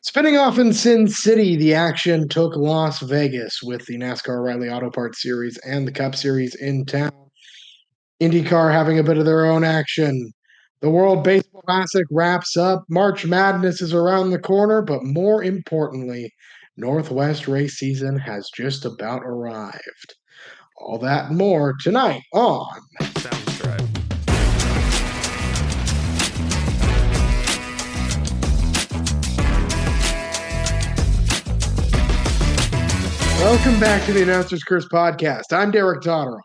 Spinning off in Sin City, the action took Las Vegas with the NASCAR Riley Auto Parts Series and the Cup Series in town. IndyCar having a bit of their own action. The World Baseball Classic wraps up. March Madness is around the corner, but more importantly, Northwest race season has just about arrived. All that and more tonight on Sounds Drive. Welcome back to the Announcer's Curse podcast. I'm Derek Totteroff.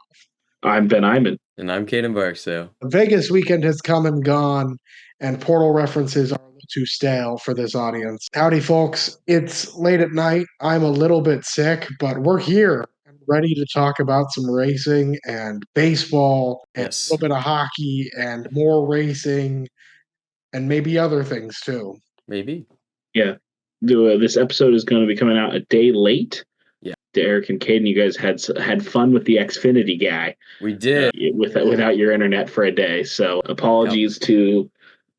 I'm Ben Iman. And I'm Caden Barksdale. The Vegas weekend has come and gone, and portal references are a little too stale for this audience. Howdy, folks. It's late at night. I'm a little bit sick, but we're here and ready to talk about some racing and baseball and Yes. a little bit of hockey and more racing and maybe other things too. Maybe. Yeah. This episode is going to be coming out a day late. Yeah. Derek and Caden, you guys had fun with the Xfinity guy. We did. Without your internet for a day. So apologies to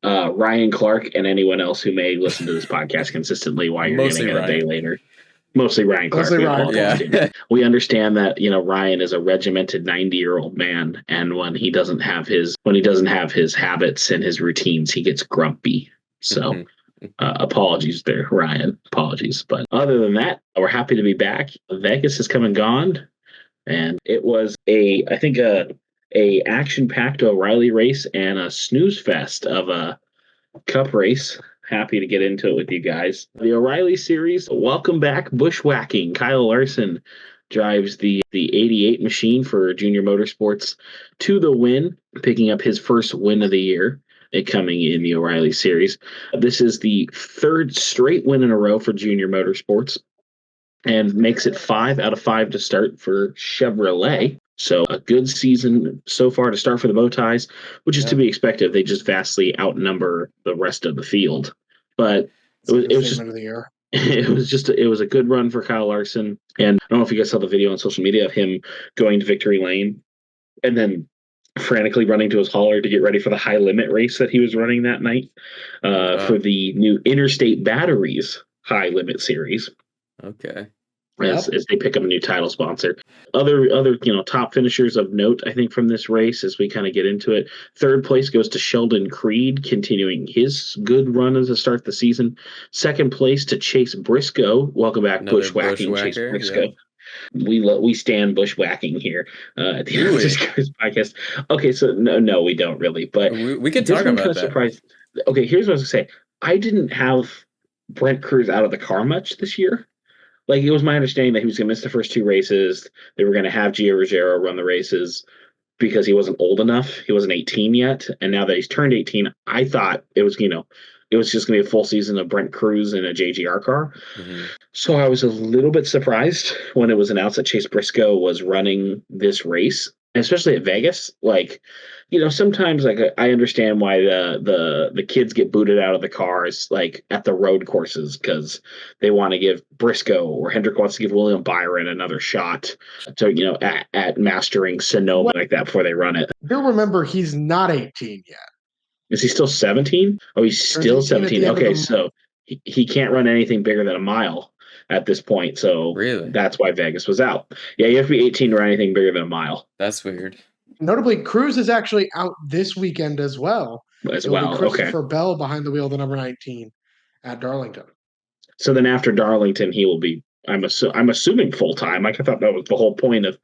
Ryan Clark and anyone else who may listen to this podcast consistently while you're Mostly getting it a day Ryan. later. Mostly Ryan Clark. Mostly Ryan. Yeah. We understand that, Ryan is a regimented 90-year-old man, and when he doesn't have his habits and his routines, he gets grumpy. So apologies there, Ryan. Apologies. But other than that, we're happy to be back. Vegas has come and gone, and it was a action-packed O'Reilly race and a snooze fest of a Cup race. Happy to get into it with you guys. The O'Reilly series, welcome back, Bushwhacking. Kyle Larson drives the 88 machine for Junior Motorsports to the win, picking up his first win of the year, coming in the O'Reilly series. This is the third straight win in a row for Junior Motorsports and makes it 5 out of 5 to start for Chevrolet. So a good season so far to start for the Bowties, which is to be expected. They just vastly outnumber the rest of the field. But it was a good run for Kyle Larson. And I don't know if you guys saw the video on social media of him going to victory lane and then frantically running to his hauler to get ready for the high limit race that he was running that night for the new Interstate Batteries high limit series. Okay. As they pick up a new title sponsor. Other top finishers of note, I think, from this race as we kind of get into it. Third place goes to Sheldon Creed, continuing his good run as a start the season. Second place to Chase Briscoe. Welcome back, Bushwhacking, Chase Briscoe. Yeah. We stand Bushwhacking here at the end of this podcast. Okay, so no, we don't really, but we could talk about that. Surprised. Okay, here's what I was going to say. I didn't have Brent Cruz out of the car much this year. Like, it was my understanding that he was going to miss the first two races. They were going to have Gio Ruggiero run the races because he wasn't old enough. He wasn't 18 yet. And now that he's turned 18, I thought it was, it was just going to be a full season of Brent Cruz in a JGR car. Mm-hmm. So I was a little bit surprised when it was announced that Chase Briscoe was running this race, especially at Vegas. Like, sometimes like I understand why the kids get booted out of the cars like at the road courses because they want to give Briscoe or Hendrick wants to give William Byron another shot to at mastering Sonoma like that before they run it. You'll remember he's not 18 yet. Is he still 17? Oh, he's still 17. Okay, so he can't run anything bigger than a mile at this point. So really, that's why Vegas was out. Yeah, you have to be 18 to run anything bigger than a mile. That's weird. Notably, Cruz is actually out this weekend as well. Christopher Bell behind the wheel, the number 19 at Darlington. So then after Darlington, he will be, I'm assuming full time. Like I thought that was the whole point of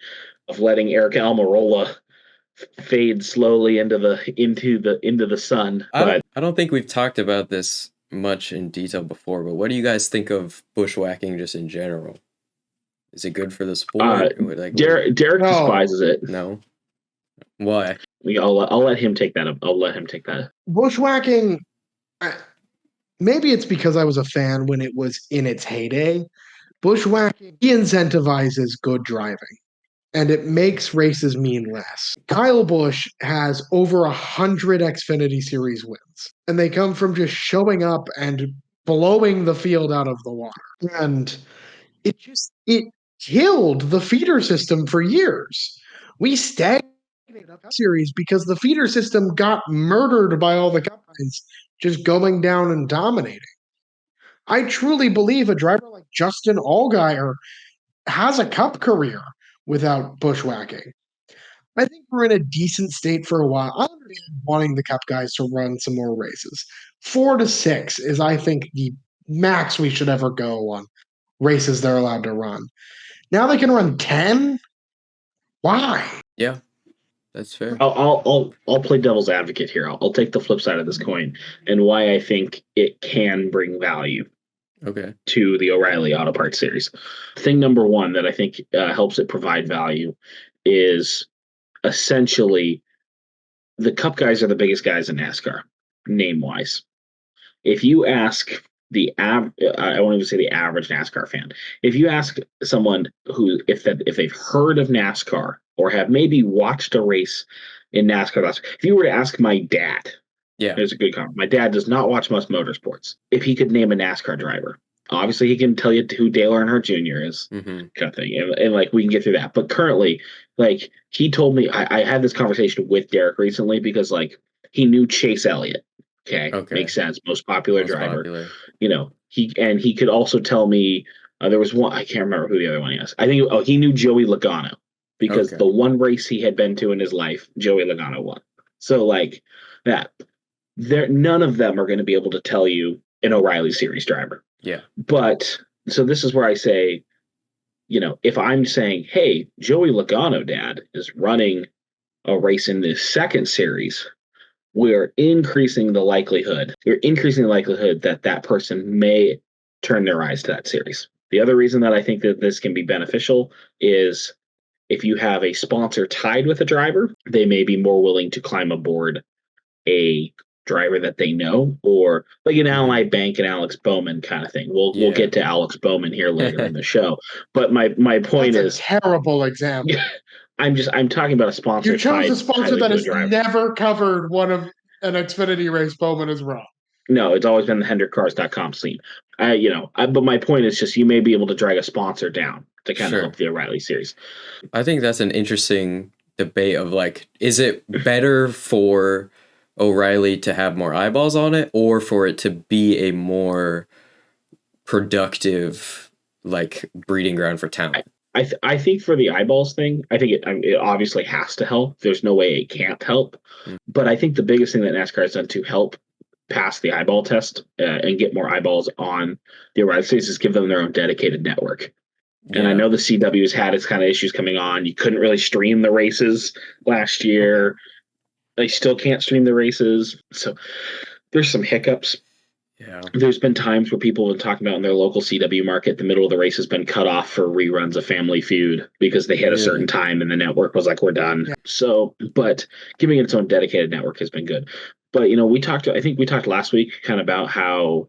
letting Eric Almirola fade slowly into the sun. I don't think we've talked about this much in detail before, but what do you guys think of Bushwhacking just in general? Is it good for the sport? Derek despises it. No. Why? I'll let him take that. I'll let him take that. Bushwhacking, maybe it's because I was a fan when it was in its heyday. Bushwhacking incentivizes good driving, and it makes races mean less. Kyle Busch has over 100 Xfinity Series wins, and they come from just showing up and blowing the field out of the water. And it killed the feeder system for years. We stagnated up series because the feeder system got murdered by all the guys just going down and dominating. I truly believe a driver like Justin Allgaier has a cup career without bushwhacking. I think we're in a decent state for a while. I understand wanting the cup guys to run some more races. 4 to 6 is, I think, the max we should ever go on races they're allowed to run. Now they can run 10? Why? Yeah, that's fair. I'll play devil's advocate here. I'll take the flip side of this coin and why I think it can bring value Okay. to the O'Reilly Auto Parts series. Thing number one that I think helps it provide value is essentially the Cup guys are the biggest guys in NASCAR, name wise. If you ask I won't even say the average NASCAR fan. If you ask someone who, if they've heard of NASCAR or have maybe watched a race in NASCAR, if you were to ask my dad, Yeah. there's a good comment. My dad does not watch much motorsports. If he could name a NASCAR driver, obviously he can tell you who Dale Earnhardt Jr. is, kind of thing, and like we can get through that. But currently, like he told me, I had this conversation with Derek recently because like he knew Chase Elliott. Okay. Makes sense. Most popular driver. You know, he could also tell me there was one, I can't remember who the other one is. I think he knew Joey Logano because the one race he had been to in his life, Joey Logano won. So like that, none of them are going to be able to tell you an O'Reilly series driver. Yeah. But so this is where I say, you know, if I'm saying, hey, Joey Logano, dad, is running a race in this second series, we're increasing the likelihood that that person may turn their eyes to that series. The other reason that I think that this can be beneficial is if you have a sponsor tied with a driver, they may be more willing to climb aboard a driver that they know, or like an Ally Bank and Alex Bowman kind of thing. We'll get to Alex Bowman here later in the show. But my point That's is a terrible example. I'm talking about a sponsor. You chose a sponsor that has driver. never covered one of an Xfinity race Bowman has run. No, it's always been the HendrickCars.com scene. But my point is just you may be able to drag a sponsor down to kind of help the O'Reilly series. I think that's an interesting debate of like, is it better for O'Reilly to have more eyeballs on it or for it to be a more productive like breeding ground for talent? I think for the eyeballs thing, I think it obviously has to help. There's no way it can't help. But I think the biggest thing that NASCAR has done to help pass the eyeball test and get more eyeballs on the O'Reilly series is give them their own dedicated network. And I know the CW has had its kind of issues coming on. You couldn't really stream the races last year. They still can't stream the races. So there's some hiccups. Yeah. There's been times where people have been talking about in their local CW market, the middle of the race has been cut off for reruns of Family Feud because they hit a certain time and the network was like, we're done. Yeah. So, but giving it its own dedicated network has been good. But, you know, I think we talked last week kind of about how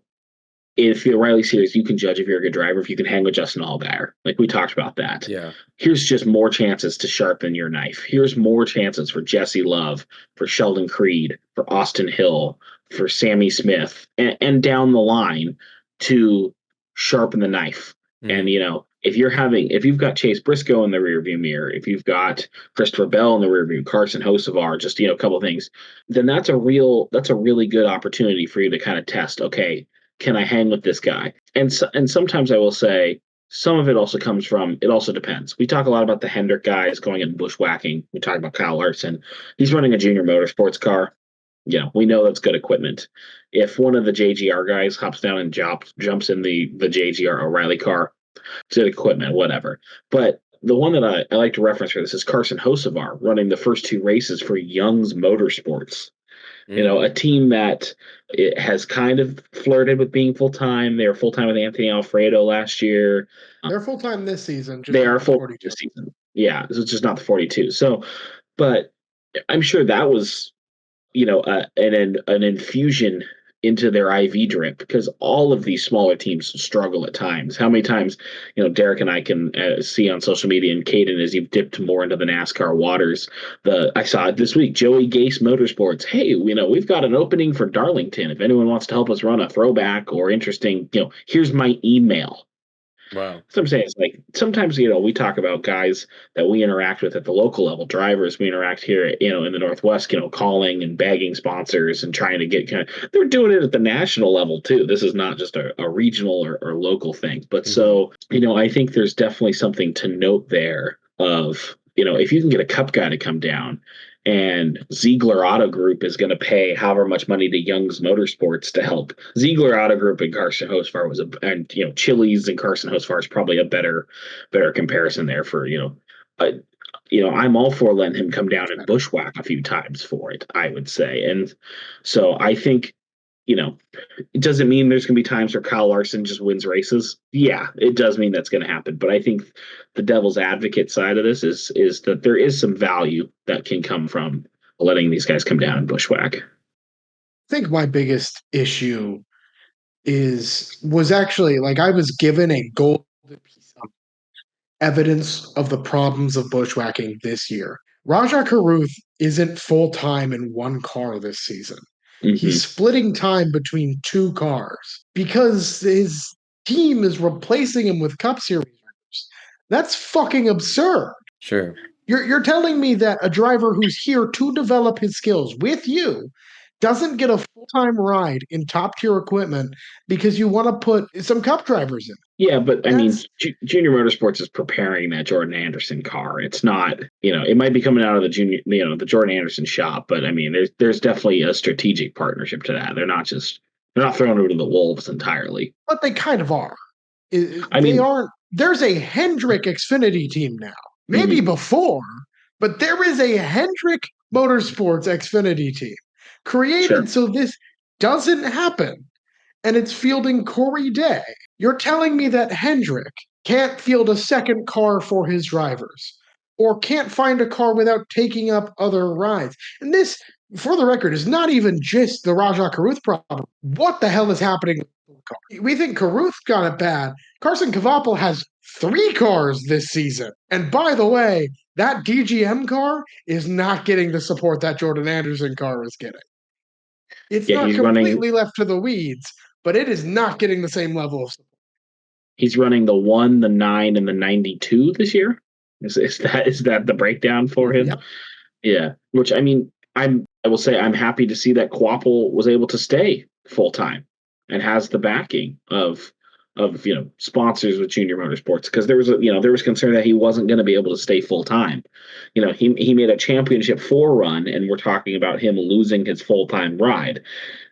if the O'Reilly series, you can judge if you're a good driver, if you can hang with Justin Allgaier. Like we talked about that. Yeah. Here's just more chances to sharpen your knife. Here's more chances for Jesse Love, for Sheldon Creed, for Austin Hill, for Sammy Smith, and down the line to sharpen the knife. And, you know, if you've got Chase Briscoe in the rearview mirror, if you've got Christopher Bell in the rearview, Carson Hocevar, just, you know, a couple of things, then that's a really good opportunity for you to kind of test, okay, can I hang with this guy? And sometimes I will say some of it also comes from, it also depends. We talk a lot about the Hendrick guys going in bushwhacking. We talk about Kyle Larson. He's running a JR Motorsports car. You know, we know that's good equipment. If one of the JGR guys hops down and jumps in the JGR O'Reilly car, it's good equipment, whatever. But the one that I like to reference for this is Carson Hocevar running the first two races for Young's Motorsports. You know, a team that it has kind of flirted with being full-time. They were full-time with Anthony Alfredo last year. They're full-time this season. They are full-time this season. Yeah, it's just not the 42. So, but I'm sure that was, you know, an infusion into their IV drip because all of these smaller teams struggle at times. How many times, you know, Derek and I can see on social media, and Caden, as you've dipped more into the NASCAR waters, I saw it this week, Joey Gase Motorsports. Hey, you know, we've got an opening for Darlington. If anyone wants to help us run a throwback or interesting, you know, here's my email. Wow. So I'm saying is like sometimes we talk about guys that we interact with at the local level, drivers we interact here, in the Northwest, calling and bagging sponsors and trying to get they're doing it at the national level too. This is not just a regional or local thing. But so I think there's definitely something to note there of if you can get a Cup guy to come down. And Ziegler Auto Group is going to pay however much money to Young's Motorsports to help. Ziegler Auto Group and Carson Hocevar and Chili's and Carson Hocevar is probably a better comparison there for I'm all for letting him come down and bushwhack a few times for it, I would say. And so I think it doesn't mean there's going to be times where Kyle Larson just wins races. Yeah, it does mean that's going to happen. But I think the devil's advocate side of this is that there is some value that can come from letting these guys come down and bushwhack. I think my biggest issue was actually like I was given a golden piece of evidence of the problems of bushwhacking this year. Raja Karuth isn't full-time in one car this season. He's splitting time between two cars because his team is replacing him with Cup Series drivers. That's fucking absurd. Sure. You're telling me that a driver who's here to develop his skills with you doesn't get a full-time ride in top-tier equipment because you want to put some Cup drivers in. Yeah, but I mean, Junior Motorsports is preparing that Jordan Anderson car. It's not, it might be coming out of the Jordan Anderson shop, but I mean, there's definitely a strategic partnership to that. They're not throwing it to the wolves entirely. But they kind of are. They aren't. There's a Hendrick Xfinity team now. Maybe before, but there is a Hendrick Motorsports Xfinity team created so this doesn't happen. And it's fielding Corey Day. You're telling me that Hendrick can't field a second car for his drivers or can't find a car without taking up other rides. And this, for the record, is not even just the Rajah Caruth problem. What the hell is happening with the car? We think Caruth got it bad. Carson Kvapil has 3 cars this season. And by the way, that DGM car is not getting the support that Jordan Anderson car is getting. It's not completely left to the weeds, but it is not getting the same level of support. He's running the 1, the 9, and the 92 this year. Is that the breakdown for him? Yep. Yeah. Which I mean, I will say I'm happy to see that Kvapil was able to stay full time and has the backing of sponsors with Junior Motorsports, because there was concern that he wasn't going to be able to stay full time. He made a championship 4 run, and we're talking about him losing his full time ride.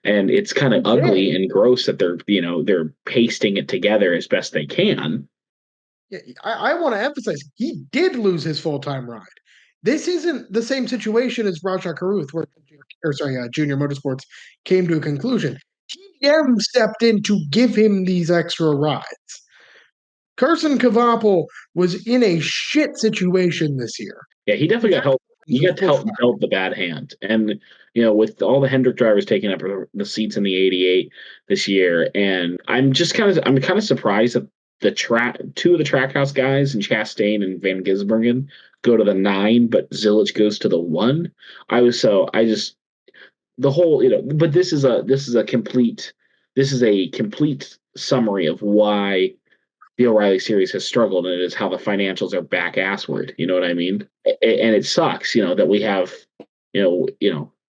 And it's kind of ugly and gross that they're pasting it together as best they can. Yeah, I want to emphasize he did lose his full-time ride. This isn't the same situation as Rajah Caruth, where Junior Motorsports came to a conclusion. TDM stepped in to give him these extra rides. Carson Kvapil was in a shit situation this year. Yeah, he definitely got help. He got help dealt the bad hand. And, with all the Hendrick drivers taking up the seats in the 88 this year. And I'm kind of surprised that two of the Trackhouse guys, and Chastain and Van Gisbergen, go to the 9, but Zilich goes to the 1. The whole, but this is a complete summary of why the O'Reilly series has struggled, and it is how the financials are back assward. You know what I mean? And it sucks, that we have,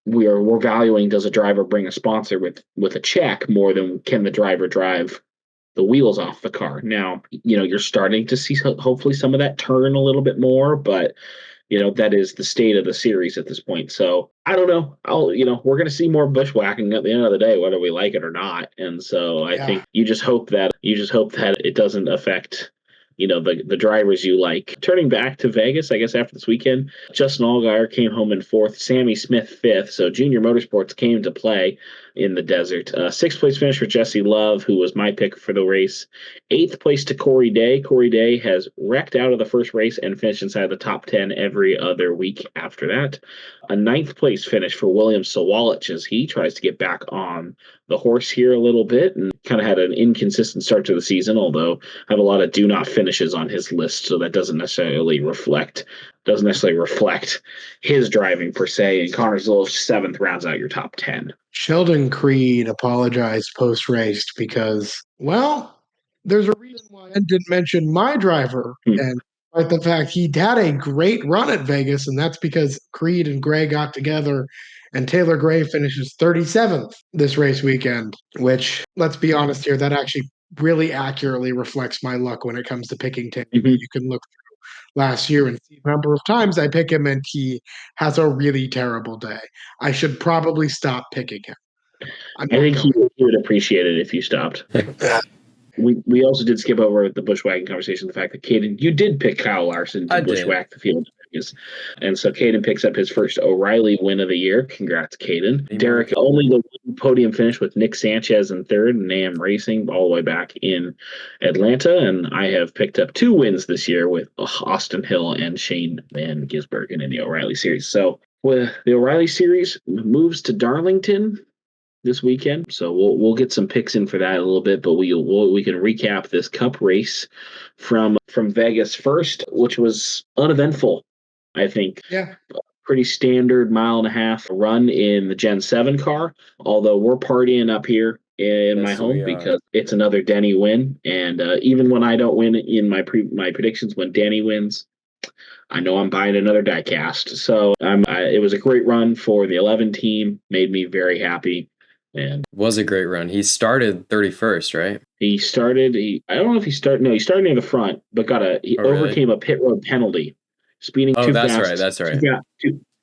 we're valuing, does a driver bring a sponsor with a check more than can the driver drive the wheels off the car. Now, you're starting to see hopefully some of that turn a little bit more, but that is the state of the series at this point. So I don't know. We're going to see more bushwhacking at the end of the day, whether we like it or not. And so I think you just hope that it doesn't affect, the drivers you like. Turning back to Vegas, I guess after this weekend, Justin Allgaier came home in 4th, Sammy Smith 5th. So Junior Motorsports came to play in the desert. 6th place finish for Jesse Love, who was my pick for the race. 8th place to Corey Day. Corey Day has wrecked out of the first race and finished inside the top 10 every other week after that. A 9th place finish for William Sawalich as he tries to get back on the horse here a little bit, and kind of had an inconsistent start to the season, although I have a lot of do not finishes on his list, so that doesn't necessarily reflect his driving per se. And Connor's little 7th rounds out your top 10. Sheldon Creed apologized post-race because, well, there's a reason why I didn't mention my driver, and the fact he had a great run at Vegas, and that's because Creed and Gray got together, and Taylor Gray finishes 37th this race weekend, which, let's be honest here, that actually really accurately reflects my luck when it comes to picking Taylor. You can look through last year and see the number of times I pick him, and he has a really terrible day. I should probably stop picking him. I think he would appreciate it if you stopped. We also did skip over the bushwhacking conversation, the fact that Caden, you did pick Kyle Larson to bushwhack the field. And so Caden picks up his first O'Reilly win of the year. Congrats, Caden. Derek, only the one podium finish with Nick Sanchez in third and AM Racing all the way back in Atlanta. And I have picked up 2 wins this year with Austin Hill and Shane Van Gisbergen in the O'Reilly Series. So with the O'Reilly Series moves to Darlington this weekend, so we'll get some picks in for that a little bit, but we can recap this Cup race from Vegas first, which was uneventful. I think, pretty standard 1.5 mile run in the Gen 7 car. Although we're partying up here in my home because it's another Denny win, and even when I don't win in my predictions, when Danny wins, I know I'm buying another diecast. So it was a great run for the 11 team. Made me very happy. And was a great run. He started 31st, right? He started. I don't know if he started. No, he started near the front, but overcame a pit road penalty, speeding too fast. Oh, that's right.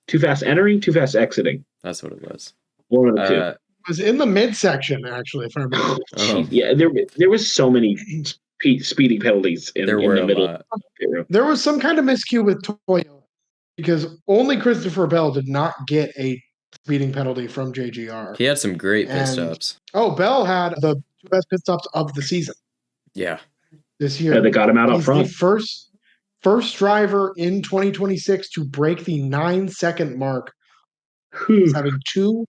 Too fast entering, too fast exiting. That's what it was. One of the two. It was in the midsection, actually. If I remember. Yeah, there was so many speeding penalties in the middle. There was some kind of miscue with Toyota because only Christopher Bell did not get a speeding penalty from JGR. He had some great pit stops. Oh, Bell had the 2 best pit stops of the season. Yeah. This year. They got him out up front. The first driver in 2026 to break the 9-second mark. He's having 2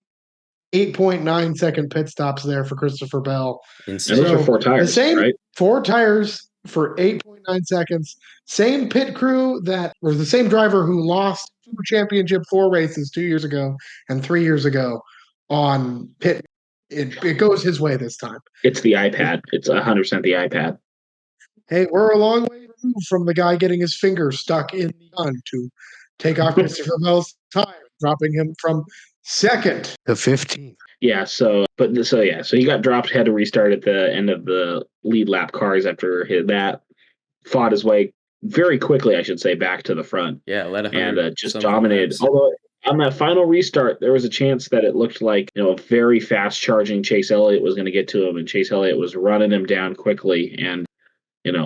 8.9-second pit stops there for Christopher Bell. Insane. And those are 4 tires, right? 4 tires for 8.9 seconds. Same pit crew the same driver who lost 2 championship 4 races 2 years ago and 3 years ago on pit. It goes his way this time. It's the iPad. It's 100% the iPad. Hey, we're a long way removed from the guy getting his finger stuck in the gun to take off Christopher Bell's tire, dropping him from 2nd to 15th. Yeah, so he got dropped, had to restart at the end of the lead lap cars after that. Fought his way very quickly, I should say, back to the front. Yeah, and just dominated. Although on that final restart, there was a chance that it looked like a very fast charging Chase Elliott was going to get to him, and Chase Elliott was running him down quickly, and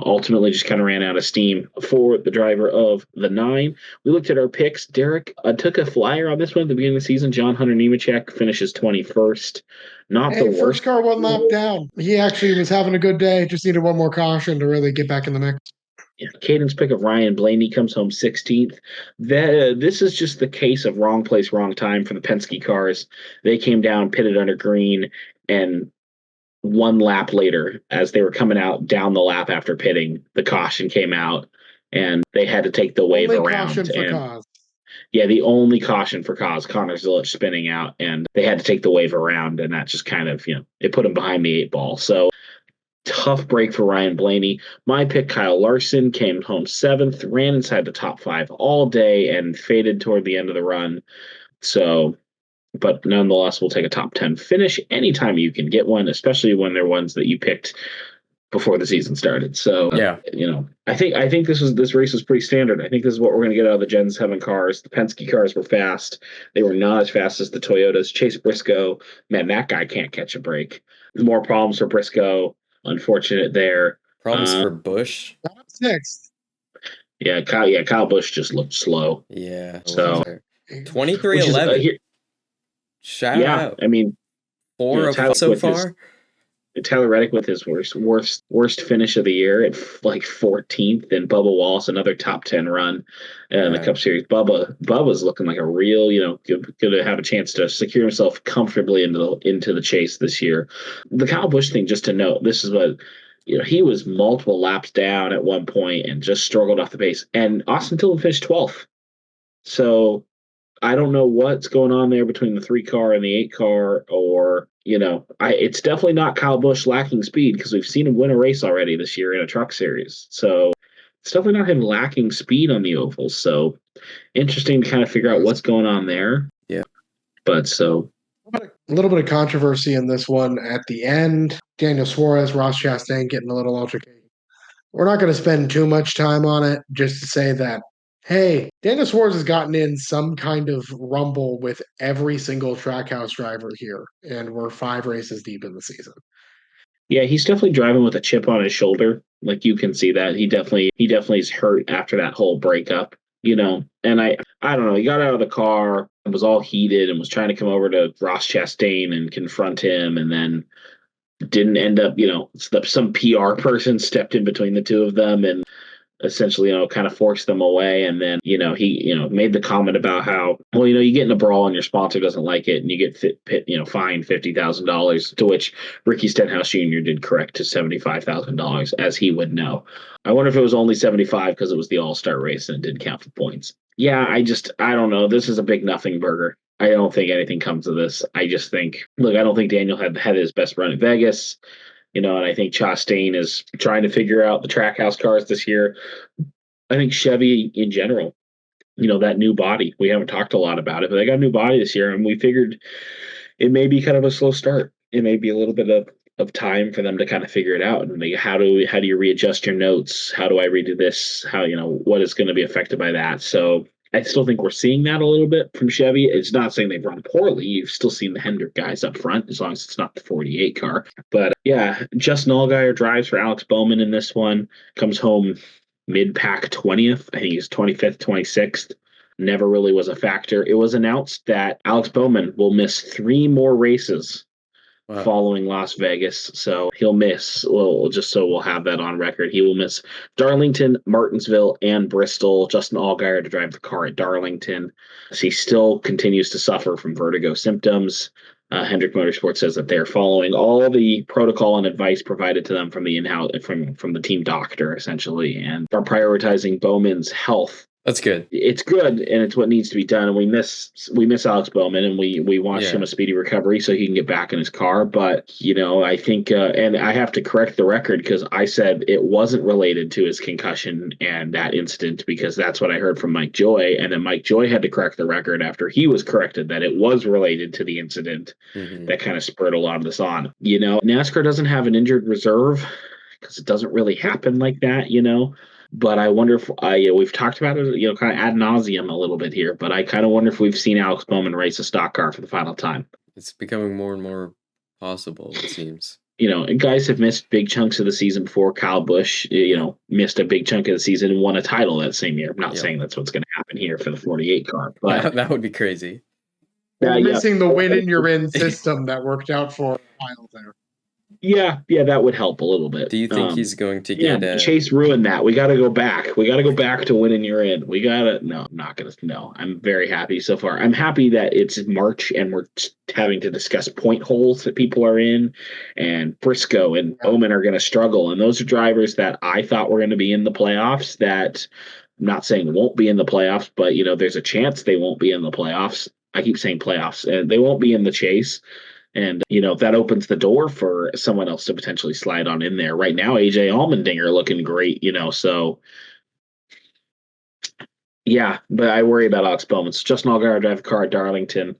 ultimately just kind of ran out of steam for the driver of the 9. We looked at our picks. Derek took a flyer on this one at the beginning of the season. John Hunter Nemechek finishes 21st. Not the worst. First car 1 lap down. He actually was having a good day. Just needed 1 more caution to really get back in the mix. Yeah, Caden's pick of Ryan Blaney comes home 16th. This is just the case of wrong place, wrong time for the Penske cars. They came down, pitted under green, and 1 lap later, as they were coming out down the lap after pitting, the caution came out, and they had to take the wave around. Caution for Kaz. Yeah, the only caution for Kaz, Connor Zilic spinning out, and they had to take the wave around, and that just kind of, it put him behind the 8 ball. So tough break for Ryan Blaney. My pick, Kyle Larson, came home 7th, ran inside the top 5 all day, and faded toward the end of the run. So, but nonetheless, we'll take a top 10 finish anytime you can get one, especially when they're ones that you picked before the season started. So, yeah, I think this race was pretty standard. I think this is what we're going to get out of the Gen 7 cars. The Penske cars were fast. They were not as fast as the Toyotas. Chase Briscoe, man, that guy can't catch a break. More problems for Briscoe. Unfortunate there. Problems for Busch. 6th. Yeah, Kyle Busch just looked slow. Yeah. So 23-11. Shout out. I mean, 4 of 5 so far. Tyler Reddick with his worst finish of the year at like 14th, and Bubba Wallace another top 10 run in the Cup Series. Bubba's looking like a real, going to have a chance to secure himself comfortably into the chase this year. The Kyle Busch thing, just to note, this is what he was multiple laps down at one point and just struggled off the pace. And Austin Dillon finished 12th. So I don't know what's going on there between the 3 car and the 8 car, or it's definitely not Kyle Busch lacking speed, because we've seen him win a race already this year in a truck series. So it's definitely not him lacking speed on the ovals. So interesting to kind of figure out what's going on there. Yeah. But so A little bit of controversy in this one at the end. Daniel Suarez, Ross Chastain getting a little altercation. We're not going to spend too much time on it, just to say that, hey, Daniel Suarez has gotten in some kind of rumble with every single Trackhouse driver here, and we're 5 races deep in the season. yeah, he's definitely driving with a chip on his shoulder. Like, you can see that he definitely is hurt after that whole breakup. And I don't know. He got out of the car and was all heated and was trying to come over to Ross Chastain and confront him, and then didn't end up. Some PR person stepped in between the two of them and essentially, kind of forced them away. And then, he, made the comment about how, well, you get in a brawl and your sponsor doesn't like it, and you get fined $50,000, to which Ricky Stenhouse Jr. did correct to $75,000, as he would know. I wonder if it was only 75 because it was the All-Star race and it didn't count for points. Yeah, I don't know. This is a big nothing burger. I don't think anything comes of this. I just think, look, I don't think Daniel had his best run at Vegas. And I think Chastain is trying to figure out the Trackhouse cars this year. I think Chevy in general, that new body, we haven't talked a lot about it, but they got a new body this year, and we figured it may be kind of a slow start. It may be a little bit of time for them to kind of figure it out. And how do you readjust your notes? How do I redo this? How, what is going to be affected by that? So I still think we're seeing that a little bit from Chevy. It's not saying they've run poorly. You've still seen the Hendrick guys up front, as long as it's not the 48 car. But yeah, Justin Allgaier drives for Alex Bowman in this one. Comes home mid-pack 20th. I think he's 25th, 26th. Never really was a factor. It was announced that Alex Bowman will miss 3 more races following Las Vegas. So he'll miss, well, just so we'll have that on record, he will miss Darlington, Martinsville, and Bristol. Justin Allgaier to drive the car at Darlington. So he still continues to suffer from vertigo symptoms. Hendrick Motorsports says that they're following all the protocol and advice provided to them from the in-house, from the team doctor, essentially, and are prioritizing Bowman's health. That's good. It's good, and it's what needs to be done. And we miss Alex Bowman, and we want him a speedy recovery so he can get back in his car. But I think, and I have to correct the record, because I said it wasn't related to his concussion and that incident, because that's what I heard from Mike Joy, and then Mike Joy had to correct the record after he was corrected that it was related to the incident. That kind of spurred a lot of this on. NASCAR doesn't have an injured reserve, because it doesn't really happen like that. But I wonder if we've talked about it, kind of ad nauseum a little bit here. But I kind of wonder if we've seen Alex Bowman race a stock car for the final time. It's becoming more and more possible, it seems. And guys have missed big chunks of the season before. Kyle Busch, missed a big chunk of the season and won a title that same year. I'm not saying that's what's going to happen here for the 48 car, but that would be crazy. Missing the win in your in system that worked out for Kyle there. Yeah, that would help a little bit. Do you think he's going to get Chase ruined that? We got to go back. We got to go back to winning your in. No, I'm not going to. No, I'm very happy so far. I'm happy that it's March and we're having to discuss point holes that people are in, and Briscoe and Bowman are going to struggle. And those are drivers that I thought were going to be in the playoffs, that I'm not saying won't be in the playoffs, but, there's a chance they won't be in the playoffs. I keep saying playoffs, and they won't be in the chase. And, that opens the door for someone else to potentially slide on in there. Right now, AJ Allmendinger looking great, so. Yeah, but I worry about Alex Bowman. So Justin Allgaier drive a car at Darlington.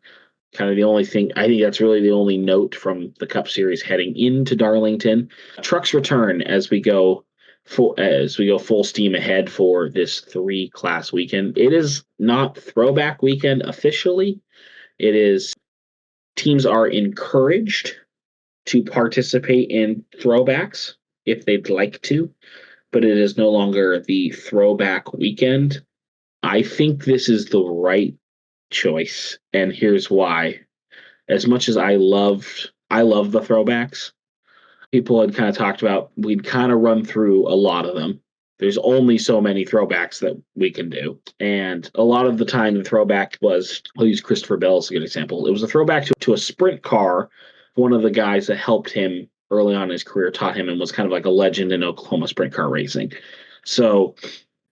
Kind of the only thing, I think that's really the only note from the Cup Series heading into Darlington. Trucks return as we go full steam ahead for this 3-class weekend. It is not throwback weekend officially. It is. Teams are encouraged to participate in throwbacks if they'd like to, but it is no longer the throwback weekend. I think this is the right choice, and here's why. As much as I love the throwbacks, people had kind of talked about, we'd kind of run through a lot of them. There's only so many throwbacks that we can do. And a lot of the time, the throwback was, I'll use Christopher Bell as a good example. It was a throwback to a sprint car. One of the guys that helped him early on in his career, taught him, and was kind of like a legend in Oklahoma sprint car racing. So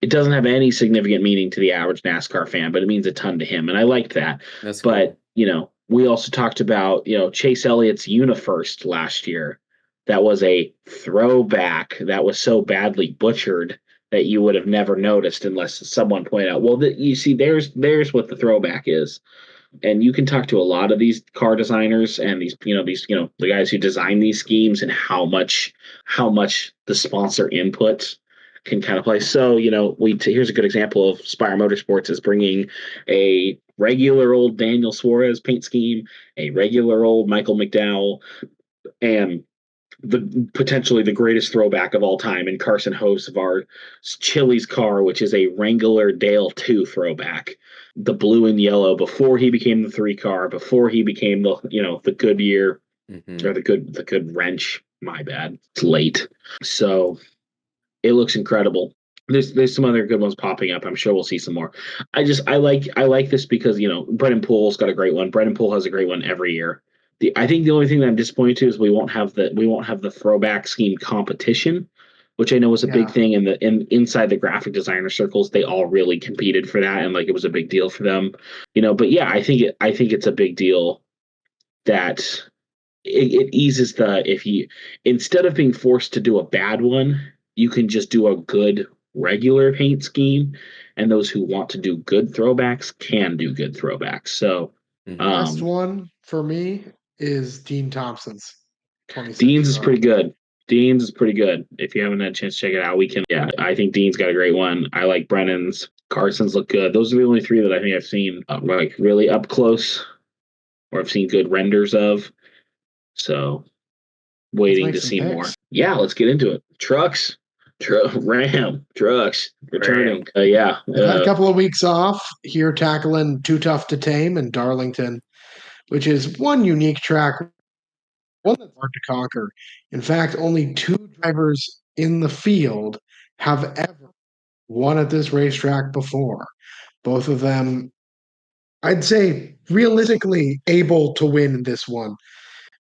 it doesn't have any significant meaning to the average NASCAR fan, but it means a ton to him. And I liked that. That's But, cool. We also talked about, Chase Elliott's Unifirst last year. That was a throwback that was so badly butchered that you would have never noticed unless someone pointed out, well, you see, there's what the throwback is. And you can talk to a lot of these car designers and the guys who design these schemes and how much the sponsor input can kind of play. So, here's a good example of JR Motorsports is bringing a regular old Daniel Suarez paint scheme, a regular old Michael McDowell, and potentially the greatest throwback of all time in Carson Hocevar's Chili's car, which is a Wrangler Dale 2 throwback. The blue and yellow before he became the 3 car, before he became the Goodyear or the good wrench. My bad. It's late. So it looks incredible. There's some other good ones popping up. I'm sure we'll see some more. I like this because Brennan Poole's got a great one. Brennan Poole has a great one every year. I think the only thing that I'm disappointed to is we won't have the throwback scheme competition, which I know was a big thing inside the graphic designer circles. They all really competed for that, and it was a big deal for them. But yeah, I think it's a big deal that it eases if you, instead of being forced to do a bad one, you can just do a good regular paint scheme, and those who want to do good throwbacks can do good throwbacks. So Best one for me is Dean Thompson's 20 Dean's is pretty good. Dean's is pretty good. If you haven't had a chance to check it out, I think Dean's got a great one. I like Brennan's. Carson's look good. Those are the only 3 that I think I've seen really up close, or I've seen good renders of. So waiting to see more. Yeah, let's get into it. Trucks. Ram trucks returning. I've had a couple of weeks off here tackling Too Tough to Tame in Darlington, which is one unique track, one that's hard to conquer. In fact, only 2 drivers in the field have ever won at this racetrack before. Both of them, I'd say, realistically able to win this one.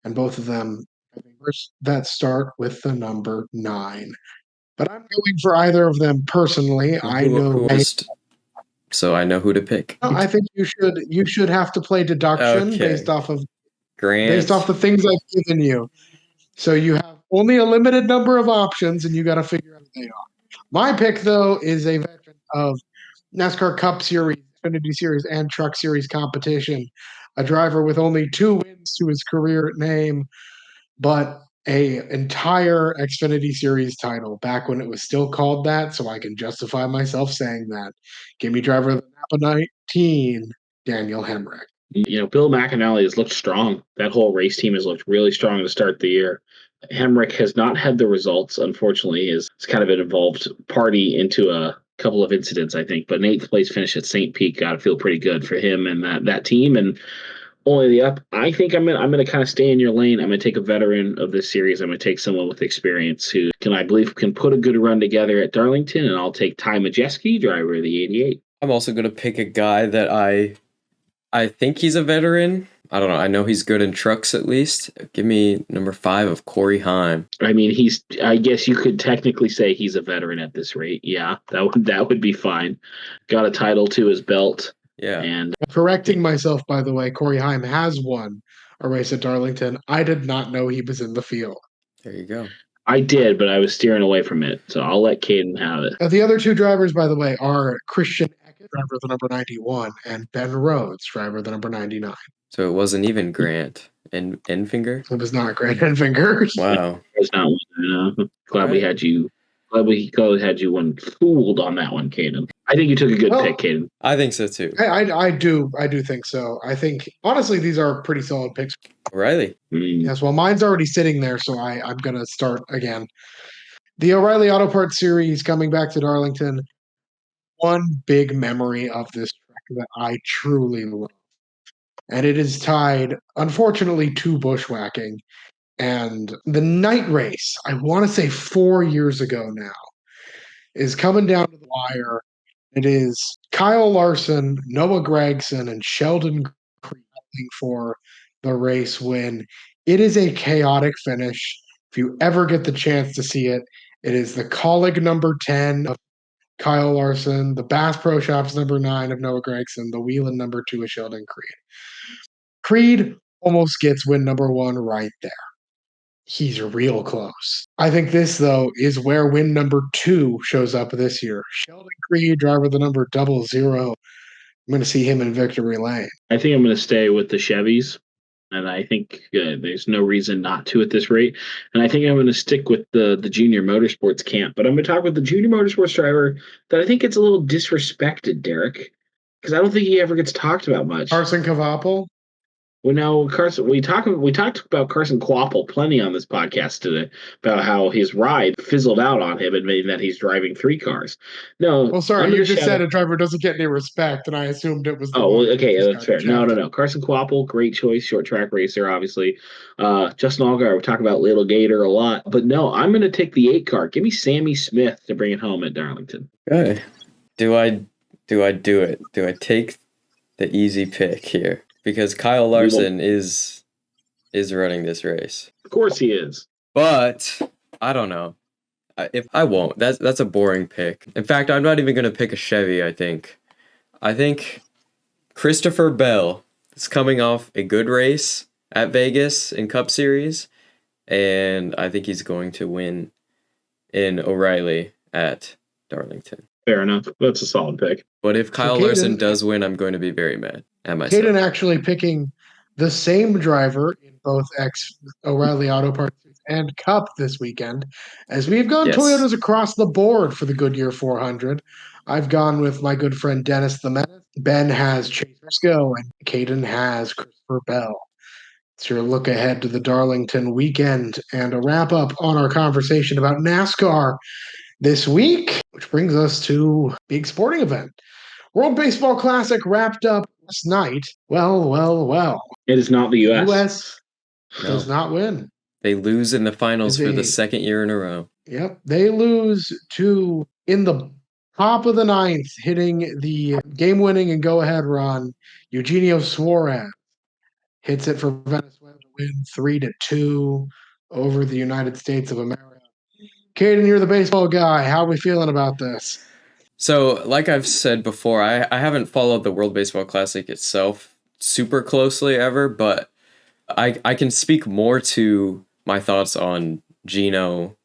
And both of them that start with the number 9. But I'm going for either of them personally. So I know who to pick. I think you should have to play deduction based off the things I've given you. So you have only a limited number of options, and you got to figure out what they are. My pick, though, is a veteran of NASCAR Cup Series, Xfinity Series, and Truck Series competition. A driver with only 2 wins to his career name, but a entire Xfinity Series title back when it was still called that, so I can justify myself saying that. Give me driver of the Napa 19, Daniel Hemrick. Bill McAnally has looked strong. That whole race team has looked really strong to start the year. Hemrick has not had the results, unfortunately. It's kind of an involved party into a couple of incidents, I think. But an 8th place finish at St. Pete got to feel pretty good for him and that team. And only the up. I think I'm gonna kind of stay in your lane. I'm gonna take a veteran of this series. I'm gonna take someone with experience who can put a good run together at Darlington, and I'll take Ty Majeski, driver of the 88. I'm also gonna pick a guy that I think he's a veteran. I don't know. I know he's good in trucks at least. Give me number 5 of Corey Heim. I mean, I guess you could technically say he's a veteran at this rate. Yeah, that would be fine. Got a title to his belt. Yeah. And correcting myself, by the way, Corey Heim has won a race at Darlington. I did not know he was in the field. There you go. I did, but I was steering away from it, so I'll let Caden have it. The other 2 drivers, by the way, are Christian Eckert, driver of the number 91, and Ben Rhodes, driver of the number 99. So it wasn't even Grant and Enfinger? It was not Grant Enfinger. Wow. It's not one. Glad we had you. Glad we had you one fooled on that one, Caden. I think you took a good pick, Caden. I think so too. I do think so. I think honestly these are pretty solid picks. O'Reilly. Yes, well mine's already sitting there, so I'm gonna start again. The O'Reilly Auto Parts series coming back to Darlington. One big memory of this track that I truly love. And it is tied, unfortunately, to bushwhacking. And the night race, I want to say 4 years ago now, is coming down to the wire. It is Kyle Larson, Noah Gregson, and Sheldon Creed for the race win. It is a chaotic finish. If you ever get the chance to see it, it is the colleague number 10 of Kyle Larson. The Bass Pro Shops number 9 of Noah Gragson. The Wheelan number 2 of Sheldon Creed. Creed almost gets win number 1 right there. He's real close. I think this, though, is where win number 2 shows up this year. Sheldon Creed, driver the number 00. I'm going to see him in victory lane. I think I'm going to stay with the Chevys, and I think there's no reason not to at this rate. And I think I'm going to stick with the Junior Motorsports camp. But I'm going to talk with the Junior Motorsports driver that I think gets a little disrespected, Derek, because I don't think he ever gets talked about much. Carson Cavapel. Well, now Carson, we talked about Carson Quapple plenty on this podcast today about how his ride fizzled out on him and made that he's driving 3 cars. No, well, sorry, you just said a driver doesn't get any respect, and I assumed it was. Okay, that's fair. No. Carson Quapple, great choice, short track racer, obviously. Justin Allgaier, we talk about Little Gator a lot, but no, I'm going to take the 8 car. Give me Sammy Smith to bring it home at Darlington. Okay, do I do it? Do I take the easy pick here? Because Kyle Larson is running this race. Of course he is. But I don't know. If I won't. That's a boring pick. In fact, I'm not even going to pick a Chevy, I think. I think Christopher Bell is coming off a good race at Vegas in Cup Series, and I think he's going to win in O'Reilly at Darlington. Fair enough. That's a solid pick. But if Kyle Larson does win, I'm going to be very mad at myself. Caden actually picking the same driver in both O'Reilly Auto Parts and Cup this weekend, as we've gone Toyotas across the board for the Goodyear 400. I've gone with my good friend Dennis the Menace. Ben has Chase Briscoe, and Caden has Christopher Bell. It's your look ahead to the Darlington weekend and a wrap up on our conversation about NASCAR this week, which brings us to a big sporting event. World Baseball Classic wrapped up last night. Well. It is not the U.S. U.S. does not win. They lose in the finals for the second year in a row. Yep. They lose to, in the top of the 9th, hitting the game-winning and go-ahead run, Eugenio Suarez hits it for Venezuela to win 3-2 over the United States of America. Caden, you're the baseball guy. How are we feeling about this? So, like I've said before, I haven't followed the World Baseball Classic itself super closely ever, but I can speak more to my thoughts on Gino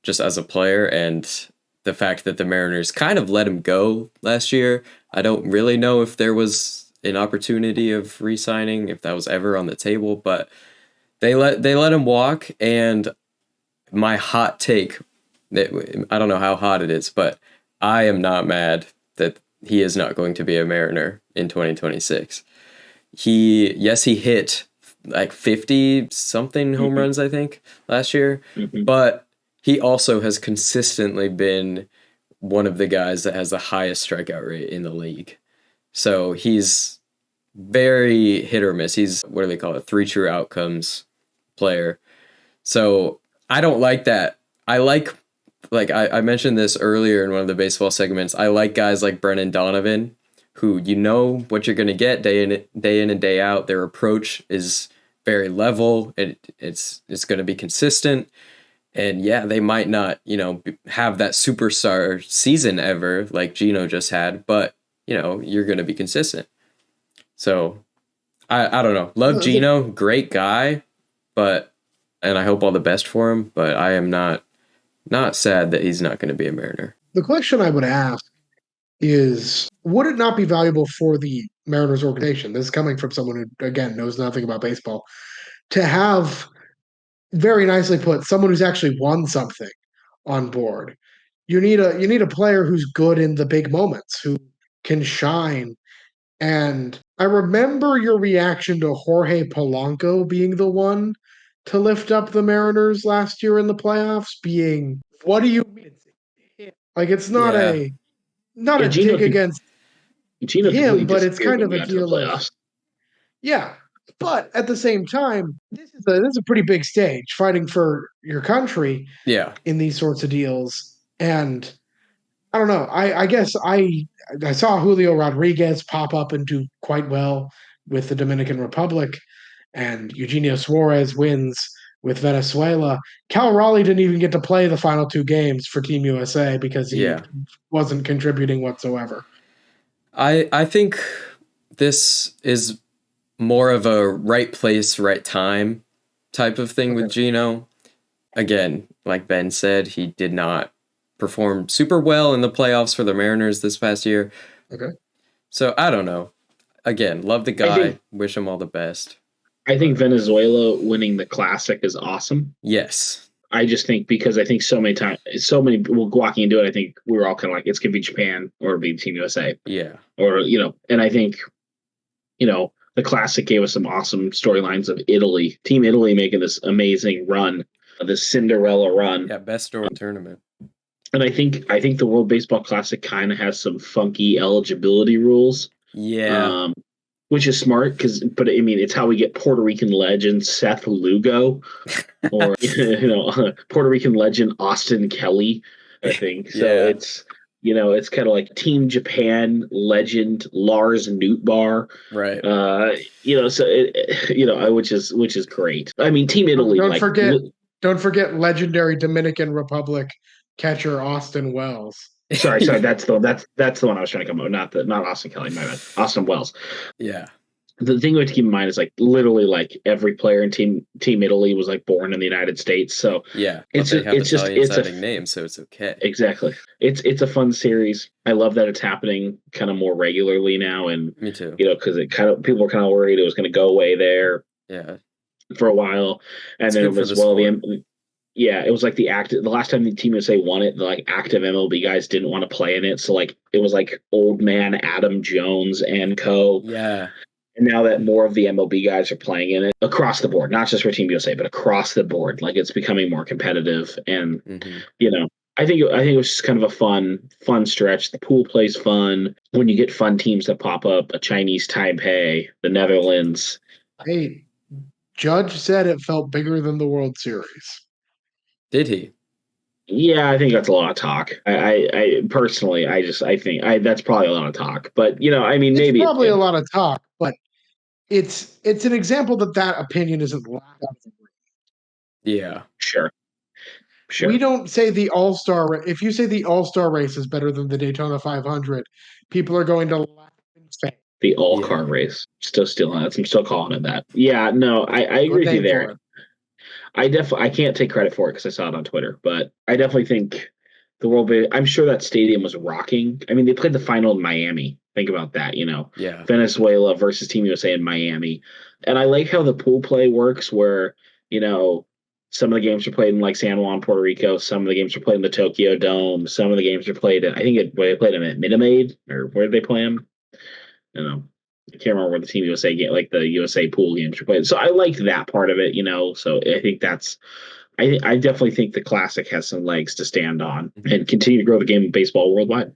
just as a player and the fact that the Mariners kind of let him go last year. I don't really know if there was an opportunity of re-signing, if that was ever on the table, but they let him walk. And my hot take, I don't know how hot it is, but I am not mad that he is not going to be a Mariner in 2026. He hit like 50 something home runs, I think, last year, but he also has consistently been one of the guys that has the highest strikeout rate in the league. So he's very hit or miss. He's, what do they call it, 3 true outcomes player. So I don't like that. I like I mentioned this earlier in one of the baseball segments. I like guys like Brennan Donovan, who you know what you're going to get day in and day out. Their approach is very level. It's going to be consistent. And yeah, they might not, have that superstar season ever like Gino just had, but you're going to be consistent. So I don't know. Love Gino, great guy, and I hope all the best for him, but I am not sad that he's not going to be a Mariner. The question I would ask is, would it not be valuable for the Mariners organization? This is coming from someone who, again, knows nothing about baseball, to have, very nicely put, someone who's actually won something on board. You need a player who's good in the big moments, who can shine. And I remember your reaction to Jorge Polanco being the one to lift up the Mariners last year in the playoffs, being, what do you mean? Like, it's not a dig against him, but it's kind of a deal of, but at the same time, this is a pretty big stage, fighting for your country in these sorts of deals. And I don't know, I guess I saw Julio Rodriguez pop up and do quite well with the Dominican Republic, and Eugenio Suarez wins with Venezuela. Cal Raleigh didn't even get to play the final 2 games for Team USA because he wasn't contributing whatsoever. I think this is more of a right place, right time type of thing with Gino. Again, like Ben said, he did not perform super well in the playoffs for the Mariners this past year. Okay. So I don't know. Again, love the guy. Wish him all the best. I think Venezuela winning the Classic is awesome. Yes. I just think because I think so many people walking into it, I think we were all kind of like, it's going to be Japan or it'll be Team USA. Yeah. Or, and I think, the Classic gave us some awesome storylines of Italy. Team Italy making this amazing run, this Cinderella run. Yeah, best story tournament. And I think the World Baseball Classic kind of has some funky eligibility rules. Yeah. Which is smart but I mean, it's how we get Puerto Rican legend Seth Lugo or, Puerto Rican legend Austin Kelly, I think. So it's, it's kind of like Team Japan legend Lars Nootbaar. Right. So which is great. I mean, Team Italy. Don't forget legendary Dominican Republic catcher Austin Wells. Sorry, that's the one I was trying to come up with. Not Austin Kelly, my bad. Austin Wells. Yeah. The thing we have to keep in mind is literally every player in Team Italy was born in the United States. So yeah, it's a name, so it's okay. Exactly. It's a fun series. I love that it's happening kind of more regularly now, and me too. Because people were kind of worried it was going to go away there. Yeah. For a while, and then it was it was the last time the Team USA won it, the active MLB guys didn't want to play in it, so it was old man Adam Jones and co. Yeah. And now that more of the MLB guys are playing in it across the board, not just for Team USA, but across the board, it's becoming more competitive. And I think it was just kind of a fun stretch. The pool play's fun when you get fun teams that pop up. A Chinese Taipei, the Netherlands. Hey, Judge said it felt bigger than the World Series. Did he? Yeah, I think that's a lot of talk. I personally, I think that's probably a lot of talk. But maybe it's probably a lot of talk. But it's an example that opinion isn't laughed out of the room. Yeah, sure. We don't say the All-Star. If you say the All-Star race is better than the Daytona 500, people are going to laugh and say the all-car race. Still I'm still calling it that. Yeah, no, I agree with you there. I can't take credit for it because I saw it on Twitter, but I definitely think I'm sure that stadium was rocking. I mean, they played the final in Miami. Think about that, Yeah. Venezuela versus Team USA in Miami. And I like how the pool play works where, some of the games are played in San Juan, Puerto Rico. Some of the games are played in the Tokyo Dome. Some of the games are played where they played them at Minute or where did they play them? I can't remember where the Team USA game, the USA pool games are played. So I liked that part of it, So I think I definitely think the Classic has some legs to stand on and continue to grow the game of baseball worldwide.